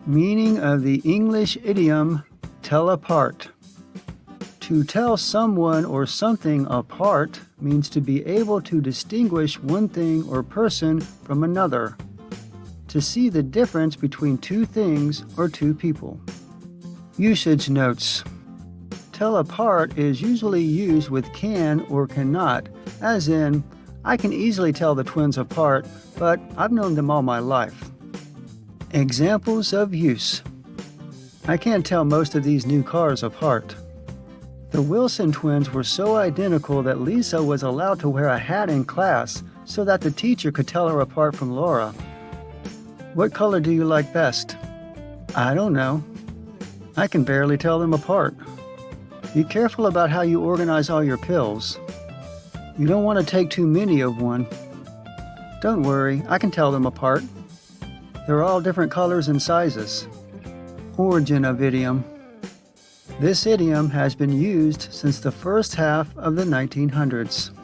Meaning of the English idiom, tell apart. To tell someone or something apart means to be able to distinguish one thing or person from another. To see the difference between two things or two people. Usage notes. Tell apart is usually used with can or cannot, as in, I can easily tell the twins apart, but I've known them all my life. Examples of use. I can't tell most of these new cars apart. The Wilson twins were so identical that Lisa was allowed to wear a hat in class so that the teacher could tell her apart from Laura. What color do you like best? I don't know. I can barely tell them apart. Be careful about how you organize all your pills. You don't want to take too many of one. Don't worry, I can tell them apart. They're all different colors and sizes. Origin of idiom. This idiom has been used since the first half of the 1900s.